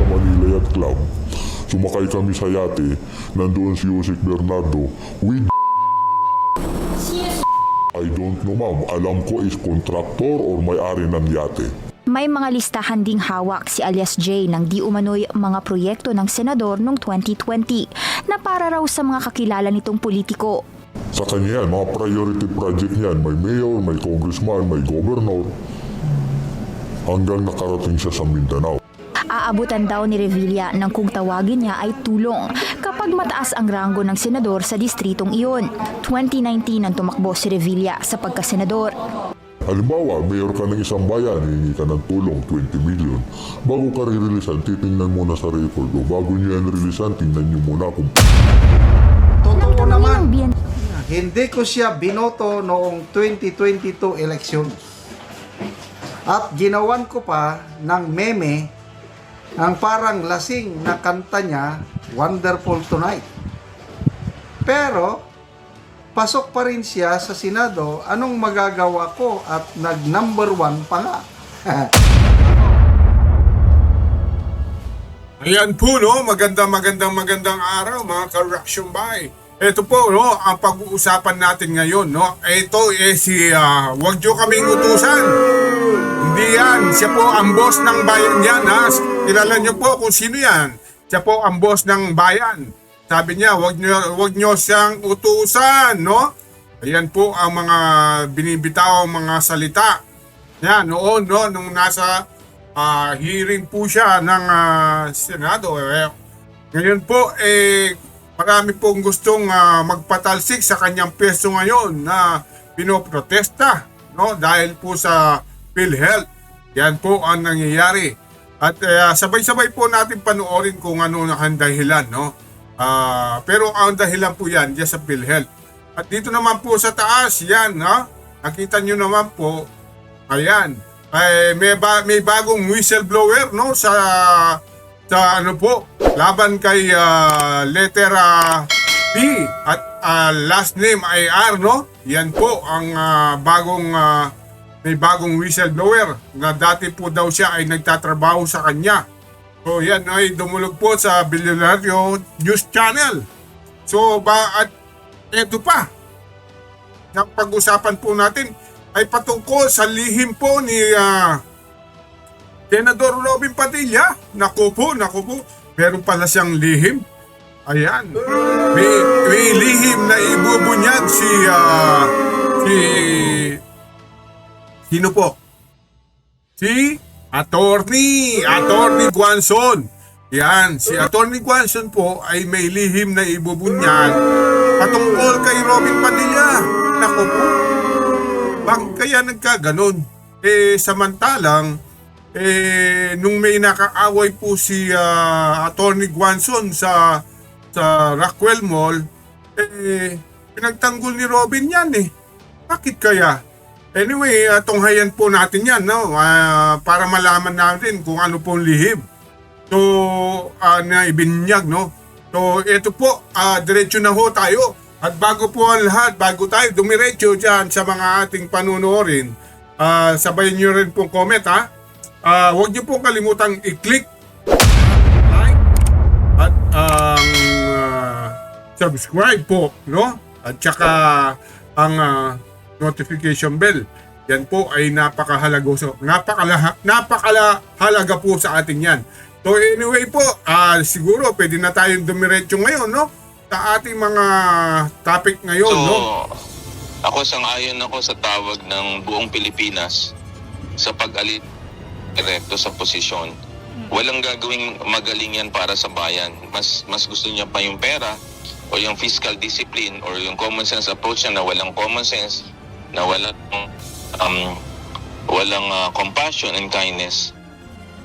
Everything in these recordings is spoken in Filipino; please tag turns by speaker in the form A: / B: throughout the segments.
A: sa Manila Yacht Club. Sumakay kami sa yate, nandoon si Yusek Bernardo with I don't know ma'am, alam ko is contractor or may-ari ng yate.
B: May mga listahan ding hawak si alias J ng di umano'y mga proyekto ng senador noong 2020 na para raw sa mga kakilala nitong politiko.
A: Sa kanya yan, mga priority project niyan, may mayor, may congressman, may governor, hanggang nakarating siya sa Mindanao.
B: Aabutan daw ni Revilla ng kung tawagin niya ay tulong kapag mataas ang ranggo ng senador sa distritong iyon. 2019 nang tumakbo si Revilla sa pagkasenador.
A: Halimbawa, mayor ka ng isang bayan, hihingi ka ng tulong, 20 million. Bago ka ririlisan, titingnan muna sa record o bago niyo yan rilisan, tingnan niyo muna kung
C: Totoo naman,
B: Biyan
C: hindi ko siya binoto noong 2022 election. At ginawan ko pa ng meme ang parang lasing na kanta niya, Wonderful Tonight. Pero, pasok pa rin siya sa Senado, anong magagawa ko at nag-number 1 pa nga.
D: Ayan po, no? Magandang araw, mga ka-reaction by. Ito po, no? Ang pag-uusapan natin ngayon, no? Ito wag nyo kaming utusan. Hindi yan. Siya po ang boss ng bayan yan, ha? Kilala nyo po kung sino yan. Siya po ang boss ng bayan. Sabi niya, wag nyo siyang utusan, no? Ayan po ang mga binibitaw mga salita. Yan, noon, no? Nung nasa hearing po siya ng Senado. Ngayon po, marami pong gustong magpatalsik sa kanyang pwesto ngayon na pinoprotesta, no? Dahil po sa PhilHealth. Yan po ang nangyayari. At sabay-sabay po natin panoorin kung ano ang dahilan, no? Pero ang dahilan po yan sa PhilHealth. At dito naman po sa taas, yan, ha? Nakita nyo naman po, ayan, may bagong whistleblower, no? Sa ano po, laban kay letter P at last name ay R, no? Yan po ang may bagong whistleblower na dati po daw siya ay nagtatrabaho sa kanya. So yan ay dumulog po sa Bilyonaryo News Channel. So at eto pa, ang pag-usapan po natin ay patungkol sa lihim po ni Senador Robin Padilla. Naku po, meron pala siyang lihim. Ayan, may lihim na ibubunyag si sino po? Si Attorney Guanzon. Yan, si Attorney Guanzon po ay may lihim na ibubunyag patungkol kay Robin Padilla. Naku po, bakit kaya nagkaganon? Samantalang, nung may nakaaway po si Attorney Guanzon sa Rockwell Mall, pinagtanggol ni Robin yan Bakit kaya? Anyway, tunghayan po natin yan, no? Para malaman natin kung ano pong lihim. So, na ibinyag, no? So, ito po, diretso na ho tayo. At bago po ang lahat, bago tayo dumiretso dyan sa mga ating panunorin, sabayin nyo rin pong comment, ha? Huwag nyo pong kalimutang i-click, like, at subscribe po, no? At saka ang notification bell. Yan po ay napakahalaga po sa atin yan. So anyway po, siguro pwede na tayong dumiretso ngayon, no? Sa ating mga topic ngayon,
E: so,
D: no?
E: Ako sang-ayon ako sa tawag ng buong Pilipinas sa pag-alit direkto sa posisyon. Walang gagawing magaling yan para sa bayan. Mas gusto niya pa yung pera o yung fiscal discipline or yung common sense approach na walang common sense, na walang compassion and kindness.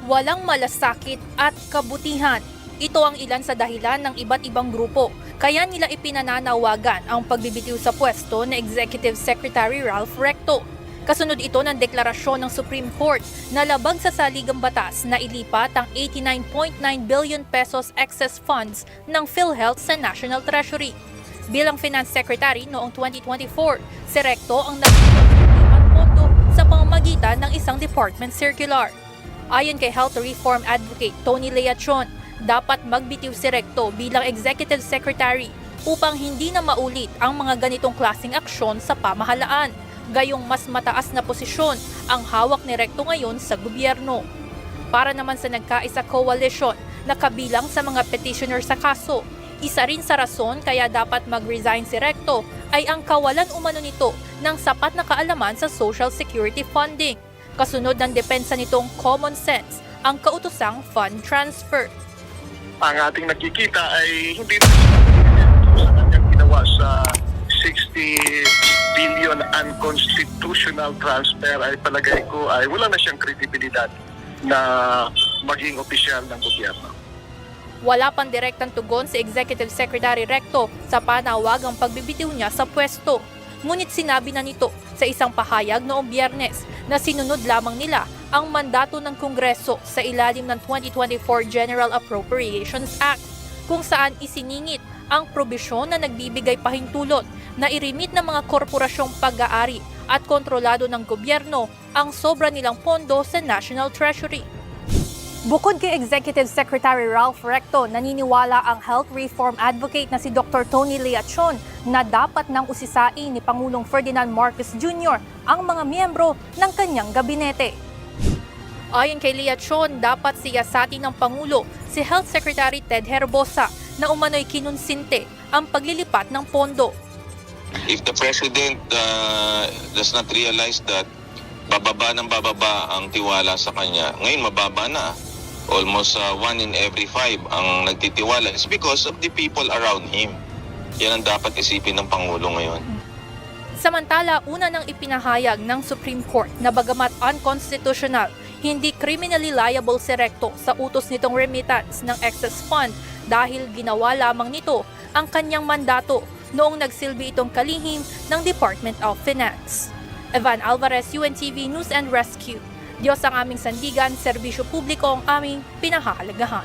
F: Walang malasakit at kabutihan. Ito ang ilan sa dahilan ng iba't ibang grupo. Kaya nila ipinananawagan ang pagbibitiw sa pwesto na Executive Secretary Ralph Recto. Kasunod ito ng deklarasyon ng Supreme Court na labag sa saligang batas na ilipat ang 89.9 billion pesos excess funds ng PhilHealth sa National Treasury. Bilang Finance Secretary noong 2024, si Recto ang nagpapalipat pondo sa pamamagitan ng isang department circular. Ayon kay Health Reform Advocate Tony Leachon, dapat magbitiw si Recto bilang Executive Secretary upang hindi na maulit ang mga ganitong klaseng aksyon sa pamahalaan. Gayong mas mataas na posisyon ang hawak ni Recto ngayon sa gobyerno. Para naman sa Nagkaisa Coalition na kabilang sa mga petitioner sa kaso, isa rin sa rason kaya dapat mag-resign si Recto ay ang kawalan umano nito ng sapat na kaalaman sa Social Security funding. Kasunod ng depensa nitong common sense ang kautosang fund transfer.
G: Ang ating nakikita ay hindi sa kanyang ginawa sa 60 billion unconstitutional transfer ay palagay ko ay wala na siyang kredibilidad na maging opisyal ng gobyerno.
F: Wala pang direktang tugon si Executive Secretary Recto sa panawagang pagbibitiw niya sa pwesto. Ngunit sinabi na nito sa isang pahayag noong Biyernes na sinunod lamang nila ang mandato ng Kongreso sa ilalim ng 2024 General Appropriations Act, kung saan isiningit ang probisyon na nagbibigay pahintulot na irimit ng mga korporasyong pag-aari at kontrolado ng gobyerno ang sobra nilang pondo sa National Treasury. Bukod kay Executive Secretary Ralph Recto, naniniwala ang health reform advocate na si Dr. Tony Leachon na dapat nang usisain ni Pangulong Ferdinand Marcos Jr. ang mga miyembro ng kanyang gabinete. Ayon kay Leachon, dapat siyasatin ng Pangulo si Health Secretary Ted Herbosa na umano'y kinunsinte ang paglilipat ng pondo.
E: If the President does not realize that bababa ang tiwala sa kanya, ngayon mababa na. Almost 1 in every 5 ang nagtitiwala is because of the people around him. Yan ang dapat isipin ng Pangulo ngayon.
F: Samantala, una nang ipinahayag ng Supreme Court na bagamat unconstitutional, hindi criminally liable si Recto sa utos nitong remittance ng excess fund dahil ginawa lamang nito ang kanyang mandato noong nagsilbi itong kalihim ng Department of Finance. Evan Alvarez, UNTV News and Rescue. Diyos ang aming sandigan, serbisyo publiko ang aming pinahahalagahan.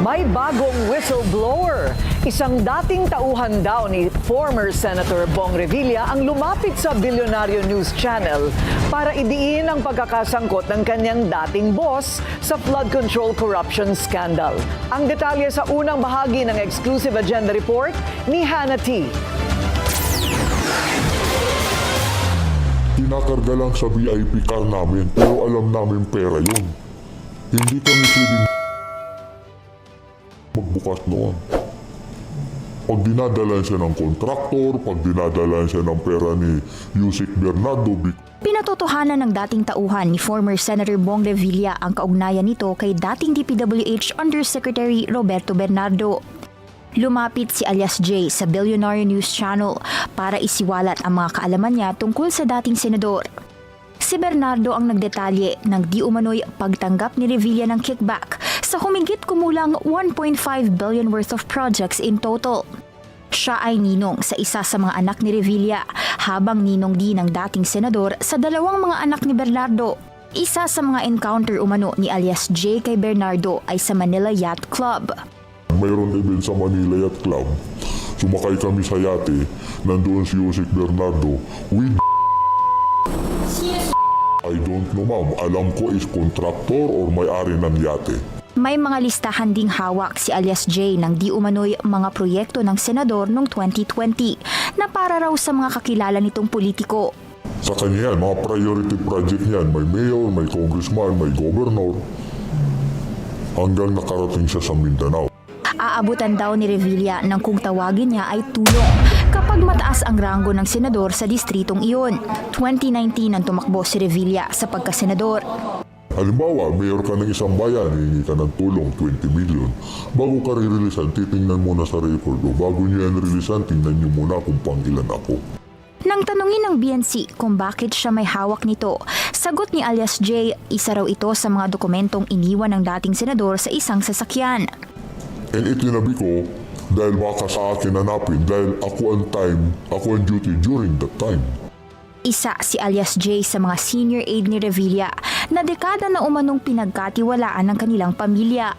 H: May bagong whistleblower. Isang dating tauhan daw ni former Senator Bong Revilla ang lumapit sa Bilyonaryo News Channel para idiin ang pagkakasangkot ng kanyang dating boss sa flood control corruption scandal. Ang detalye sa unang bahagi ng exclusive agenda report ni Hannah T.
A: Kinakarga lang sa VIP car namin pero alam namin pera yun. Hindi kami pwedeng magbukas noon. Pag dinadalan siya ng kontraktor, pag dinadalan siya ng pera ni Yusek Bernardo,
B: Pinatotohanan ng dating tauhan ni former Senator Bong Revilla ang kaugnayan nito kay dating DPWH Undersecretary Roberto Bernardo. Lumapit si alias J sa Bilyonaryo News Channel para isiwalat ang mga kaalaman niya tungkol sa dating senador. Si Bernardo ang nagdetalye ng di umano'y pagtanggap ni Revilla ng kickback sa humigit kumulang 1.5 billion worth of projects in total. Siya ay ninong sa isa sa mga anak ni Revilla, habang ninong din ng dating senador sa dalawang mga anak ni Bernardo. Isa sa mga encounter umano ni alias J kay Bernardo ay sa Manila Yacht Club.
A: mayroon event sa Manila Yacht Club. Sumakay kami sa yate, nandoon si Yusek Bernardo with I don't know ma'am, alam ko is contractor or may-ari ng yate.
B: May mga listahan ding hawak si alias J ng di umano'y mga proyekto ng senador noong 2020 na para raw sa mga kakilala nitong politiko.
A: Sa kanya yan, mga priority project niyan, may mayor, may congressman, may governor, hanggang nakarating siya sa Mindanao.
B: Aabutan daw ni Revilla ng kung tawagin niya ay tulong kapag mataas ang ranggo ng senador sa distritong iyon. 2019 ang tumakbo si Revilla sa pagkasenador.
A: Halimbawa, mayor ka ng isang bayan, hihingi ka ng tulong, 20 million. Bago ka ririlisan, titingnan muna sa record o bago niyo yan rilisan, tingnan niyo muna kung pangilan ako.
B: Nang tanungin ng BNC kung bakit siya may hawak nito, sagot ni alias J, isa raw ito sa mga dokumentong iniwan ng dating senador sa isang sasakyan.
A: And itinabi ko dahil baka sa akin hanapin dahil ako ang duty during that time.
B: Isa si alias J sa mga senior aide ni Revilla na dekada na umanong pinagkatiwalaan ng kanilang pamilya.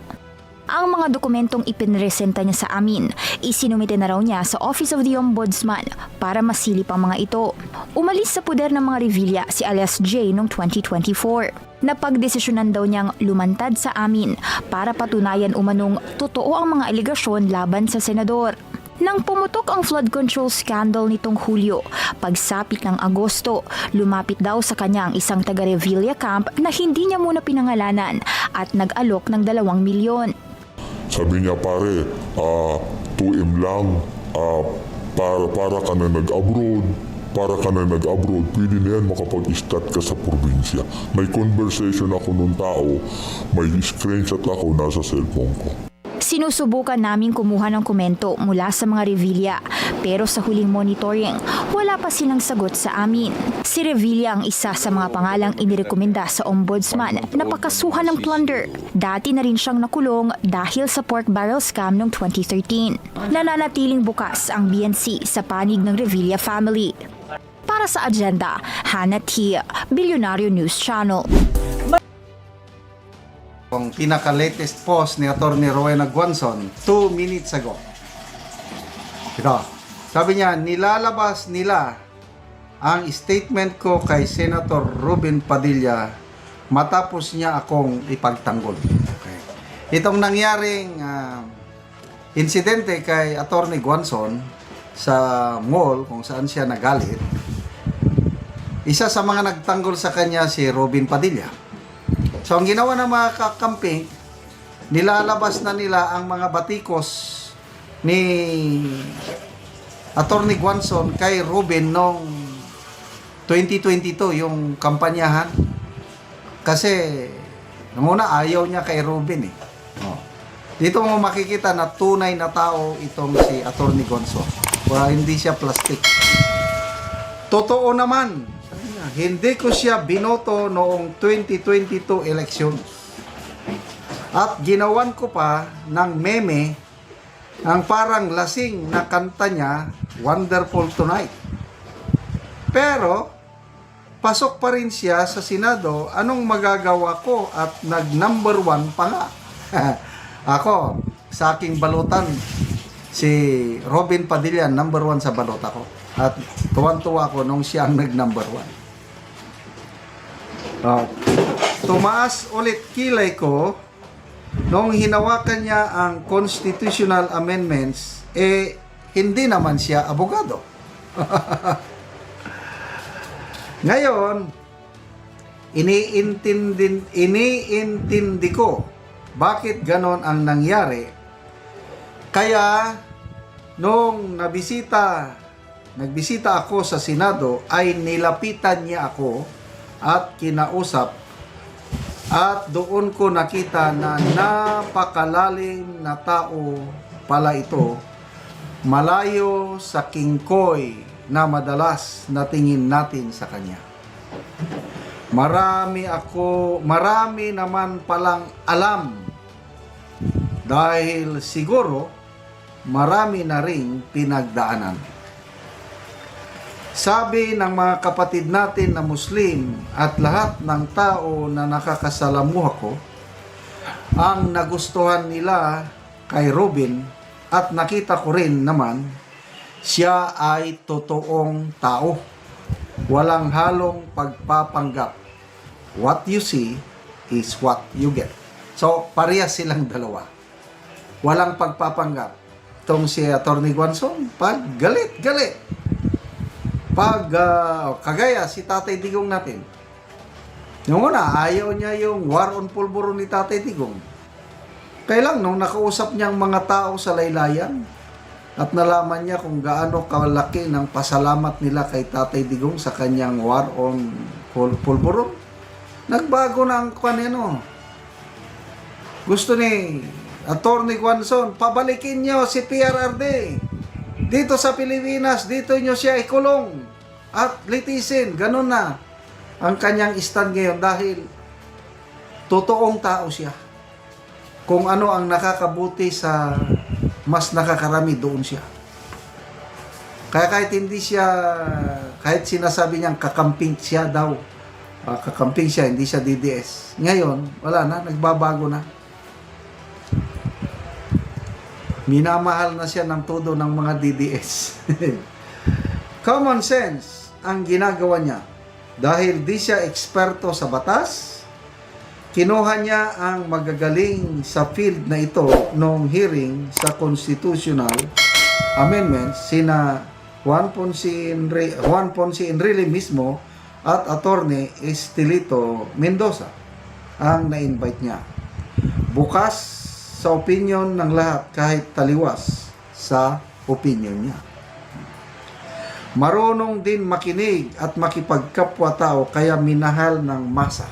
B: Ang mga dokumentong ipinresenta niya sa amin, isinumite na raw niya sa Office of the Ombudsman para masilip ang mga ito. Umalis sa puder ng mga Revilla si alias J noong 2024. Napagdesisyonan daw niyang lumantad sa amin para patunayan umanong totoo ang mga aligasyon laban sa senador. Nang pumutok ang flood control scandal nitong Hulyo, pagsapit ng Agosto, lumapit daw sa kanya ang isang taga-Revilla camp na hindi niya muna pinangalanan at nag-alok ng 2 milyon.
A: Sabi niya, pare, 2M lang, para ka na nag-abroad, pwede na yan makapag-start ka sa probinsya. May conversation ako nung tao, may screenshot ako nasa cellphone ko.
B: Sinusubukan namin kumuha ng komento mula sa mga Revilla, pero sa huling monitoring, wala pa silang sagot sa amin. Si Revilla ang isa sa mga pangalang inirekomenda sa Ombudsman na pakasuhan ng plunder. Dati na rin siyang nakulong dahil sa pork barrel scam noong 2013. Nananatiling bukas ang BNC sa panig ng Revilla family. Para sa agenda, Hannah T., Bilyonaryo News Channel.
C: Ang pinaka-latest post ni Atty. Rowena Guanzon 2 minutes ago. Ito. Sabi niya, nilalabas nila ang statement ko kay Senator Robin Padilla matapos niya akong ipagtanggol. Okay. Itong nangyaring insidente kay Atty. Guanzon sa mall kung saan siya nagalit, isa sa mga nagtanggol sa kanya si Robin Padilla. So, ang ginawa ng mga kakamping, nilalabas na nila ang mga batikos ni Atty. Guanzon kay Ruben noong 2022, yung kampanyahan. Kasi, nung una, ayaw niya kay Ruben eh. Oh. Dito mo makikita na tunay na tao itong si Atty. Guanzon. Hindi siya plastic. Totoo naman, hindi ko siya binoto noong 2022 election. At ginawan ko pa ng meme ang parang lasing na kanta niya, Wonderful Tonight. Pero, pasok pa rin siya sa Senado. Anong magagawa ko? At nag-number 1 pa nga. Ako, sa aking balutan, si Robin Padilla, number 1 sa balot ako. At tuwan-tuwa ako nung siya ang nag-number 1. Tumaas ulit kilay ko nung hinawakan niya ang constitutional amendments, hindi naman siya abogado. Ngayon, iniintindi ko bakit ganon ang nangyari. Kaya, nung nagbisita ako sa Senado, ay nilapitan niya ako at kinausap, at doon ko nakita na napakalalim na tao pala ito, malayo sa kingkoy na madalas natingin natin sa kanya. Marami naman palang alam, dahil siguro marami na ring pinagdaanan. Sabi ng mga kapatid natin na Muslim at lahat ng tao na nakakasalamuha ko, ang nagustuhan nila kay Robin, at nakita ko rin naman, siya ay totoong tao. Walang halong pagpapanggap. What you see is what you get. So, parehas silang dalawa. Walang pagpapanggap. Itong si Atty. Guanzon, pag galit. Pag kagaya si Tatay Digong natin. Yung una, ayaw niya yung war on pulburo ni Tatay Digong. Kailang nung nakausap niyang mga tao sa laylayan at nalaman niya kung gaano kalaki ng pasalamat nila kay Tatay Digong sa kanyang war on pulburo, nagbago na ang kanino. Gusto ni Atty. Guanzon, pabalikin niyo si PRRD. Dito sa Pilipinas, dito nyo siya ikulong at litisin. Ganun na ang kanyang stand ngayon dahil totoong tao siya. Kung ano ang nakakabuti sa mas nakakarami, doon siya. Kaya kahit sinasabi niyang kakamping siya daw, kakamping siya, hindi siya DDS. Ngayon, wala na, nagbabago na. Minamahal na siya ng todo ng mga DDS. Common sense ang ginagawa niya. Dahil di siya eksperto sa batas, kinuha niya ang magagaling sa field na ito noong hearing sa constitutional amendments sina Juan Ponce Enrile mismo at Attorney Estelito Mendoza ang na-invite niya. Bukas sa opinion ng lahat kahit taliwas sa opinion niya. Marunong din makinig at makipagkapwa-tao kaya minahal ng masa.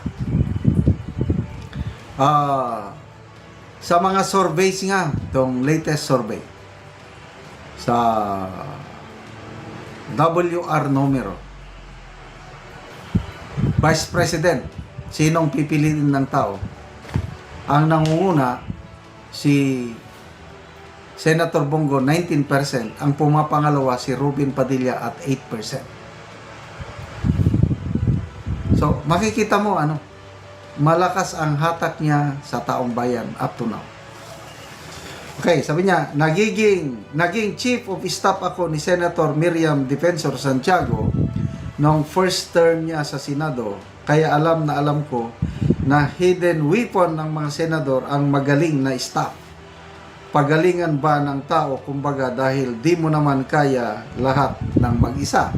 C: Sa mga surveys nga, itong latest survey sa WR numero, Vice President, sinong pipiliin ng tao? Ang nangunguna, si Senator Bongo, 19%. Ang pumapangalawa, si Ruben Padilla at 8%. So, makikita mo, malakas ang hatak niya sa taong bayan up to now. Okay, sabi niya, naging Chief of Staff ako ni Senator Miriam Defensor Santiago noong first term niya sa Senado. Kaya alam na alam ko na hidden weapon ng mga senador ang magaling na staff. Pagalingan ba ng tao, kumbaga, dahil di mo naman kaya lahat ng mag-isa.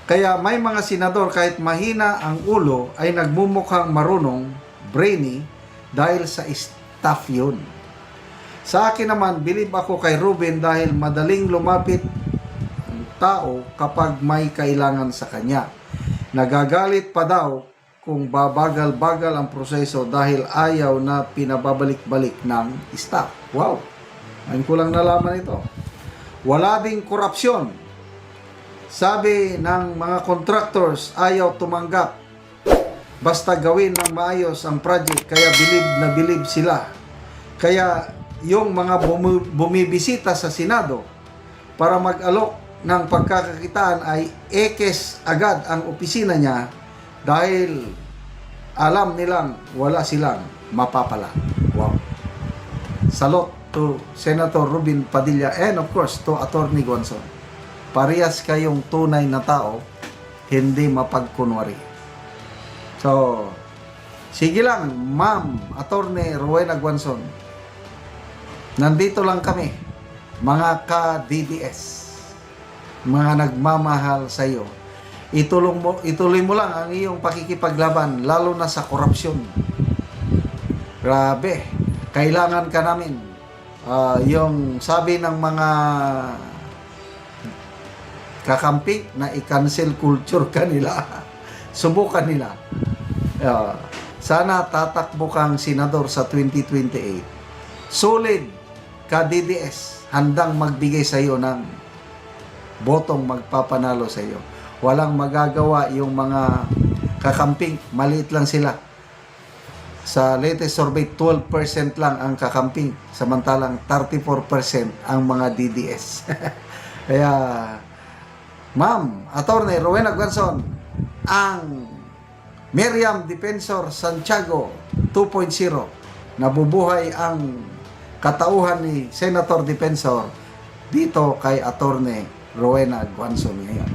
C: Kaya may mga senador kahit mahina ang ulo ay nagmumukhang marunong, brainy, dahil sa staff yun. Sa akin naman, believe ako kay Ruben dahil madaling lumapit ang tao kapag may kailangan sa kanya. Nagagalit pa daw kung babagal-bagal ang proseso dahil ayaw na pinababalik-balik ng staff. Wow! Ngayon ko lang nalaman ito. Wala ding korupsyon. Sabi ng mga contractors, ayaw tumanggap. Basta gawin ng maayos ang project, kaya bilib sila. Kaya yung mga bumibisita sa Senado para mag-alok ng pagkakakitaan ay ekes agad ang opisina niya dahil alam nilang wala silang mapapala. Wow. Salute to Senator Ruben Padilla and of course to Attorney Guanzon. Parehas kayong tunay na tao, hindi mapagkunwari. So, sige lang, Ma'am Attorney Rowena Guanzon. Nandito lang kami, mga ka-DDS, mga nagmamahal sa iyo. Ituloy mo lang ang iyong pakikipaglaban, lalo na sa korupsyon. Grabe, kailangan ka namin. Yung sabi ng mga kakampi na i-cancel culture kanila, subukan nila. Sana tatakbo kang senador sa 2028. Solid ka-DDS, handang magbigay sa iyo ng botong magpapanalo sa iyo. Walang magagawa yung mga kakamping, maliit lang sila. Sa latest survey, 12% lang ang kakamping, samantalang 34% ang mga DDS. Kaya, Ma'am Attorney Rowena Guanzon, ang Miriam Defensor Santiago 2.0, nabubuhay ang katauhan ni Senator Defensor dito kay Attorney Rowena Guanzon ngayon.